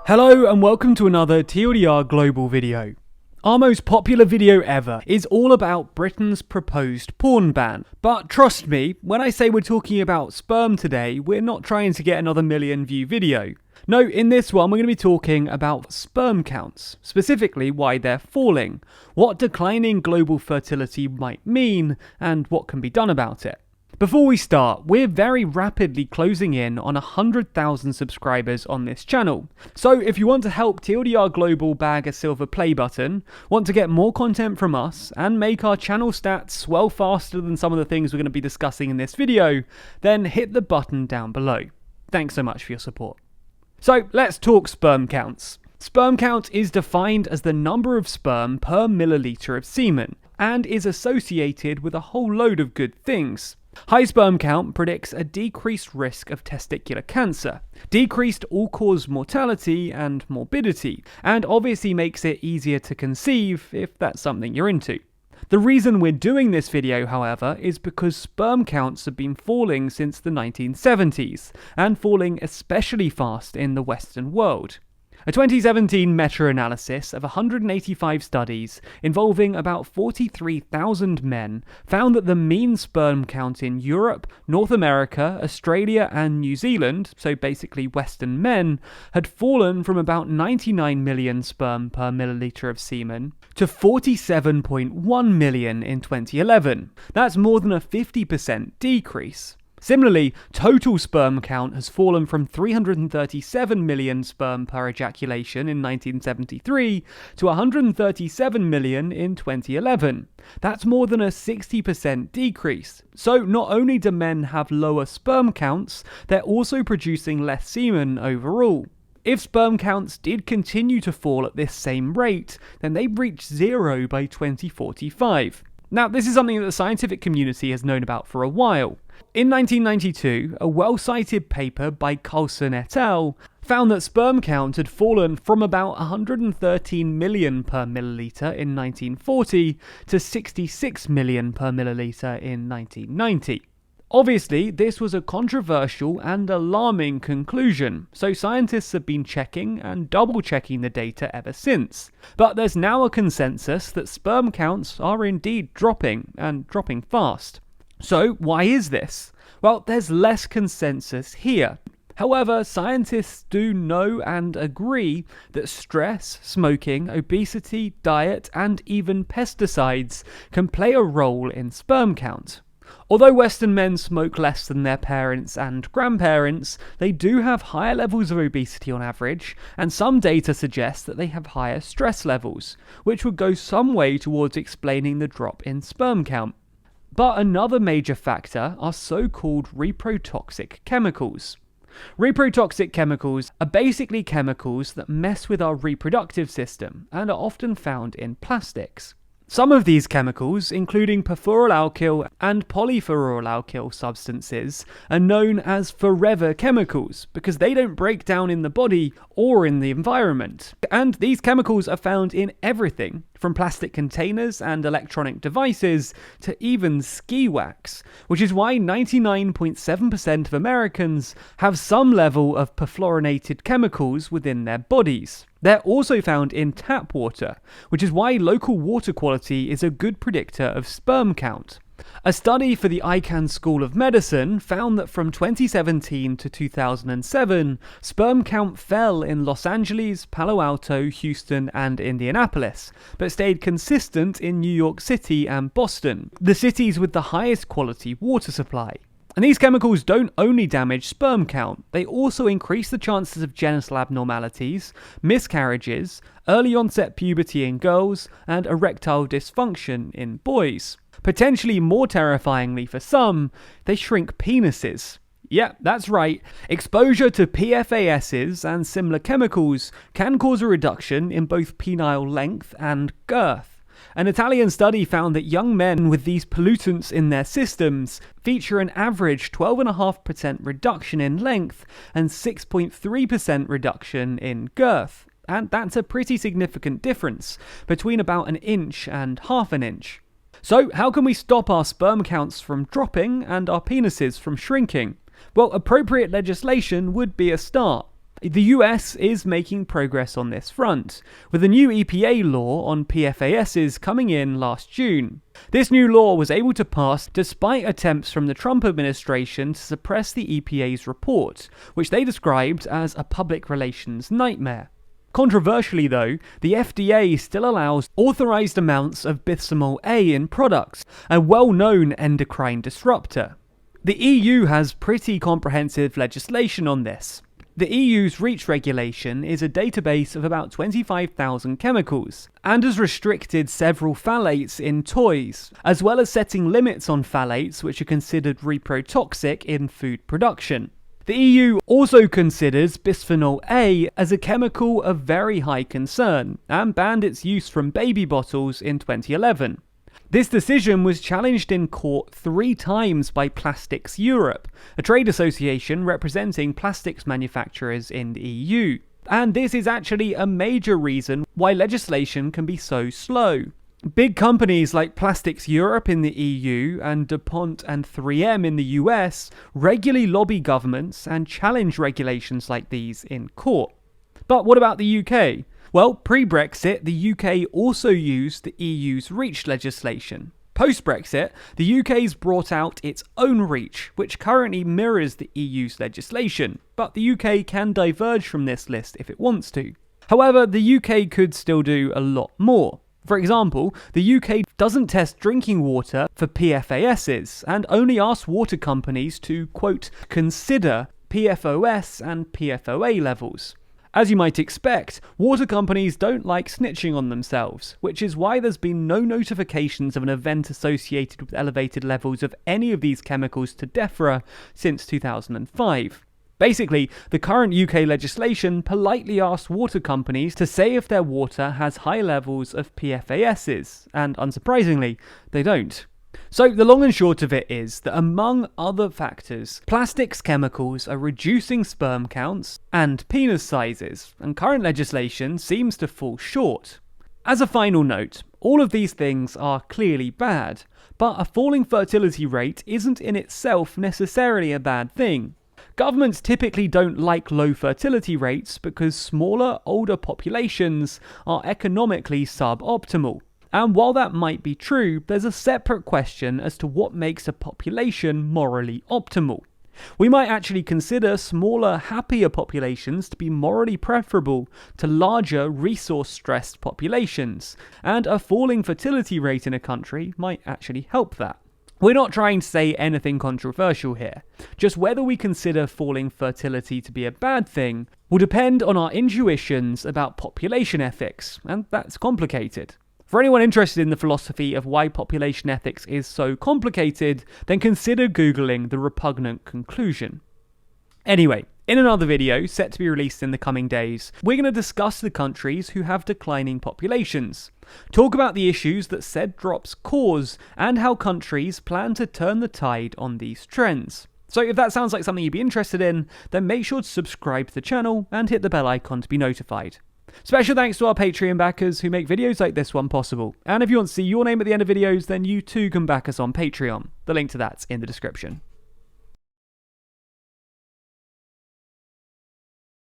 Hello and welcome to another TLDR global video. Our most popular video ever is all about Britain's proposed porn ban. But trust me, when I say we're talking about sperm today, we're not trying to get another million view video. No, in this one we're going to be talking about sperm counts, specifically why they're falling, what declining global fertility might mean, and what can be done about it. Before we start, we're very rapidly closing in on 100,000 subscribers on this channel. So if you want to help TLDR Global bag a silver play button, want to get more content from us, and make our channel stats swell faster than some of the things we're going to be discussing in this video, then hit the button down below. Thanks so much for your support. So let's talk sperm counts. Sperm count is defined as the number of sperm per milliliter of semen, and is associated with a whole load of good things. High sperm count predicts a decreased risk of testicular cancer, decreased all-cause mortality and morbidity, and obviously makes it easier to conceive if that's something you're into. The reason we're doing this video, however, is because sperm counts have been falling since the 1970s, and falling especially fast in the Western world. A 2017 meta-analysis of 185 studies involving about 43,000 men found that the mean sperm count in Europe, North America, Australia and New Zealand, so basically Western men, had fallen from about 99 million sperm per milliliter of semen to 47.1 million in 2011. That's more than a 50% decrease. Similarly, total sperm count has fallen from 337 million sperm per ejaculation in 1973 to 137 million in 2011. That's more than a 60% decrease. So not only do men have lower sperm counts, they're also producing less semen overall. If sperm counts did continue to fall at this same rate, then they'd reach zero by 2045. Now, this is something that the scientific community has known about for a while. In 1992, a well-cited paper by Carlson et al. Found that sperm count had fallen from about 113 million per milliliter in 1940 to 66 million per milliliter in 1990. Obviously, this was a controversial and alarming conclusion, so scientists have been checking and double-checking the data ever since. But there's now a consensus that sperm counts are indeed dropping, and dropping fast. So why is this? Well, there's less consensus here. However, scientists do know and agree that stress, smoking, obesity, diet, and even pesticides can play a role in sperm count. Although Western men smoke less than their parents and grandparents, they do have higher levels of obesity on average, and some data suggests that they have higher stress levels, which would go some way towards explaining the drop in sperm count. But another major factor are so-called reprotoxic chemicals. Reprotoxic chemicals are basically chemicals that mess with our reproductive system and are often found in plastics. Some of these chemicals, including perfluoroalkyl and polyfluoroalkyl substances, are known as forever chemicals because they don't break down in the body or in the environment. And these chemicals are found in everything, from plastic containers and electronic devices to even ski wax, which is why 99.7% of Americans have some level of perfluorinated chemicals within their bodies. They're also found in tap water, which is why local water quality is a good predictor of sperm count. A study for the Icahn School of Medicine found that from 2017 to 2007, sperm count fell in Los Angeles, Palo Alto, Houston, and Indianapolis, but stayed consistent in New York City and Boston, the cities with the highest quality water supply. And these chemicals don't only damage sperm count, they also increase the chances of genital abnormalities, miscarriages, early onset puberty in girls, and erectile dysfunction in boys. Potentially more terrifyingly for some, they shrink penises. Yeah, that's right. Exposure to PFASs and similar chemicals can cause a reduction in both penile length and girth. An Italian study found that young men with these pollutants in their systems feature an average 12.5% reduction in length and 6.3% reduction in girth. And that's a pretty significant difference, between about an inch and half an inch. So how can we stop our sperm counts from dropping and our penises from shrinking? Well, appropriate legislation would be a start. The US is making progress on this front, with a new EPA law on PFASs coming in last June. This new law was able to pass despite attempts from the Trump administration to suppress the EPA's report, which they described as a public relations nightmare. Controversially though, the FDA still allows authorized amounts of bisphenol A in products, a well-known endocrine disruptor. The EU has pretty comprehensive legislation on this. The EU's REACH regulation is a database of about 25,000 chemicals, and has restricted several phthalates in toys, as well as setting limits on phthalates which are considered reprotoxic in food production. The EU also considers bisphenol A as a chemical of very high concern, and banned its use from baby bottles in 2011. This decision was challenged in court 3 times by Plastics Europe, a trade association representing plastics manufacturers in the EU. And this is actually a major reason why legislation can be so slow. Big companies like Plastics Europe in the EU and DuPont and 3M in the US regularly lobby governments and challenge regulations like these in court. But what about the UK? Well, pre-Brexit, the UK also used the EU's REACH legislation. Post-Brexit, the UK's brought out its own REACH, which currently mirrors the EU's legislation, but the UK can diverge from this list if it wants to. However, the UK could still do a lot more. For example, the UK doesn't test drinking water for PFASs and only asks water companies to, quote, consider PFOS and PFOA levels. As you might expect, water companies don't like snitching on themselves, which is why there's been no notifications of an event associated with elevated levels of any of these chemicals to DEFRA since 2005. Basically, the current UK legislation politely asks water companies to say if their water has high levels of PFASs, and unsurprisingly, they don't. So the long and short of it is that among other factors, plastics chemicals are reducing sperm counts and penis sizes, and current legislation seems to fall short. As a final note, all of these things are clearly bad, but a falling fertility rate isn't in itself necessarily a bad thing. Governments typically don't like low fertility rates because smaller, older populations are economically suboptimal. And while that might be true, there's a separate question as to what makes a population morally optimal. We might actually consider smaller, happier populations to be morally preferable to larger, resource-stressed populations, and a falling fertility rate in a country might actually help that. We're not trying to say anything controversial here, just whether we consider falling fertility to be a bad thing will depend on our intuitions about population ethics, and that's complicated. For anyone interested in the philosophy of why population ethics is so complicated, then consider Googling the repugnant conclusion. Anyway, in another video, set to be released in the coming days, we're going to discuss the countries who have declining populations, talk about the issues that said drops cause, and how countries plan to turn the tide on these trends. So if that sounds like something you'd be interested in, then make sure to subscribe to the channel and hit the bell icon to be notified. Special thanks to our Patreon backers who make videos like this one possible, and if you want to see your name at the end of videos, then you too can back us on Patreon. The link to that's in the description.